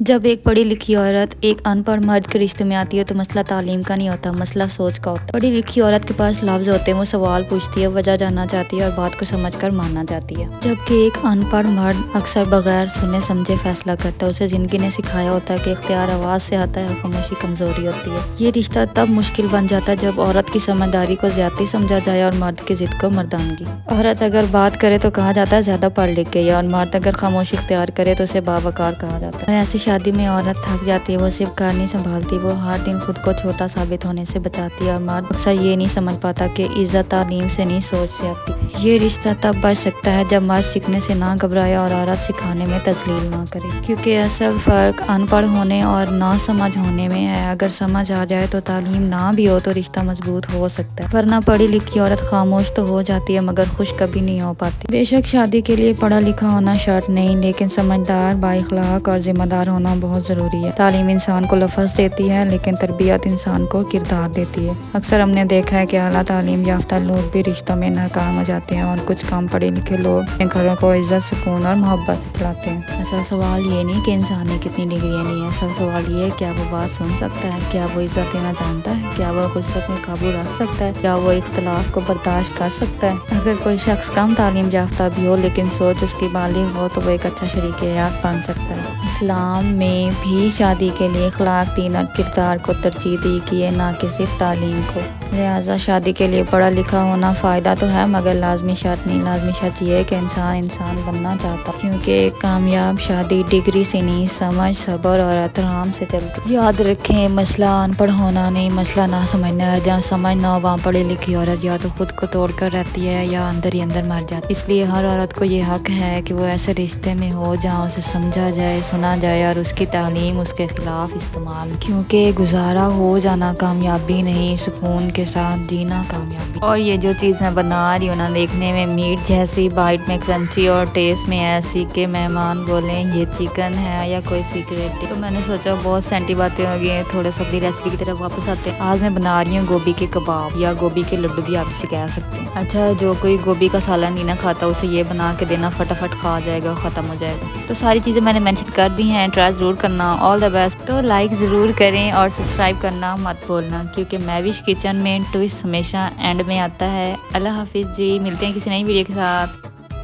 جب ایک پڑھی لکھی عورت ایک ان پڑھ مرد کے رشتے میں آتی ہے تو مسئلہ تعلیم کا نہیں ہوتا، مسئلہ سوچ کا ہوتا ہے۔ پڑھی لکھی عورت کے پاس لفظ ہوتے ہیں، وہ سوال پوچھتی ہے، وجہ جاننا چاہتی ہے اور بات کو سمجھ کر ماننا چاہتی ہے، جبکہ ایک ان پڑھ مرد اکثر بغیر سنے سمجھے فیصلہ کرتا ہے۔ اسے زندگی نے سکھایا ہوتا ہے کہ اختیار آواز سے آتا ہے اور خاموشی کمزوری ہوتی ہے۔ یہ رشتہ تب مشکل بن جاتا ہے جب عورت کی سمجھداری کو زیادتی سمجھا جائے اور مرد کی ضد کو مردانگی۔ عورت اگر بات کرے تو کہا جاتا ہے زیادہ پڑھ لکھ گئی ہے، اور مرد اگر خاموشی اختیار کرے تو اسے باوقار کہا جاتا ہے۔ اور ایسی شادی میں عورت تھک جاتی ہے، وہ صرف گھر نہیں سنبھالتی، وہ ہر دن خود کو چھوٹا ثابت ہونے سے بچاتی ہے، اور مرد اکثر یہ نہیں سمجھ پاتا کہ عزت تعلیم سے نہیں سوچ سے آتی۔ یہ رشتہ تب بچ سکتا ہے جب مرد سیکھنے سے نہ گھبرائے اور عورت سکھانے میں تذلیل نہ کرے، کیونکہ اصل فرق ان پڑھ ہونے اور نہ سمجھ ہونے میں ہے۔ اگر سمجھ آ جائے تو تعلیم نہ بھی ہو تو رشتہ مضبوط ہو سکتا ہے، ورنہ پڑھی لکھی عورت خاموش تو ہو جاتی ہے مگر خوش کبھی نہیں ہو پاتی۔ بے شک شادی کے لیے پڑھا لکھا ہونا شرط نہیں، لیکن سمجھدار، بااخلاق اور ذمہ دار ہونا بہت ضروری ہے۔ تعلیم انسان کو لفظ دیتی ہے لیکن تربیت انسان کو کردار دیتی ہے۔ اکثر ہم نے دیکھا ہے کہ اعلیٰ تعلیم یافتہ لوگ بھی رشتوں میں ناکام ہو جاتے ہیں، اور کچھ کم پڑھے لکھے لوگ اپنے گھروں کو عزت، سکون اور محبت سے چلاتے ہیں۔ اصل سوال یہ نہیں کہ انسان نے کتنی ڈگریاں لی ہیں، اصل سوال یہ ہے کیا وہ بات سن سکتا ہے، کیا وہ عزت دینا جانتا ہے، کیا وہ غصے پر قابو رکھ سکتا ہے، کیا وہ اختلاف کو برداشت کر سکتا ہے۔ اگر کوئی شخص کم تعلیم یافتہ بھی ہو لیکن سوچ اس کی بالغ ہو تو وہ ایک اچھا شریک حیات بن سکتا ہے۔ اسلام میں بھی شادی کے لیے اخلاق، دین اور کردار کو ترجیح دی گئی ہے، نہ کہ صرف تعلیم کو۔ لہٰذا شادی کے لیے پڑھا لکھا ہونا فائدہ تو ہے مگر لازمی شرط نہیں۔ لازمی شرط یہ ہے کہ انسان بننا چاہتا ہے، کیونکہ ایک کامیاب شادی ڈگری سے نہیں، سمجھ، صبر اور احترام سے چلتی۔ یاد رکھیں، مسئلہ ان پڑھ ہونا نہیں، مسئلہ نہ سمجھنا ہے۔ جہاں سمجھ نہ ہو وہاں پڑھی لکھی عورت یا تو خود کو توڑ کر رہتی ہے یا اندر ہی اندر مر جاتی ہے۔ اس لیے ہر عورت کو یہ حق ہے کہ وہ ایسے رشتے میں ہو جہاں اسے سمجھا جائے، سنا جائے اور اس کی تعلیم اس کے خلاف استعمال، کیونکہ گزارا ہو جانا کامیابی نہیں، سکون کے ساتھ جینا کامیابی۔ اور یہ جو چیز میں بنا رہی ہوں نا، دیکھنے میں میٹ جیسی، بائٹ میں کرنچی اور ٹیسٹ میں ایسی کہ مہمان بولیں یہ چکن ہے یا کوئی سیکریٹ، تو میں نے سوچا بہت سینٹی باتیں ہو گئی، تھوڑا سا اپنی ریسیپی کی طرف واپس آتے ہیں۔ آج میں بنا رہی ہوں گوبھی کے کباب یا گوبھی کے لڈو بھی آپ اسے کہہ سکتے ہیں۔ اچھا، جو کوئی گوبھی کا سالن نہیں نہ کھاتا اسے یہ بنا کے دینا، فٹافٹ کھا جائے گا، ختم ہو جائے گا۔ تو ساری چیزیں میں نے مینشن کر دی ہیں، ٹرائی ضرور کرنا۔ آل دا بیسٹ۔ تو لائک ضرور کریں اور سبسکرائب کرنا مت بھولنا، کیونکہ میوش کچن میں ٹوسٹ ہمیشہ اینڈ میں آتا ہے۔ اللہ حافظ جی، ملتے ہیں کسی نئی ویڈیو کے ساتھ۔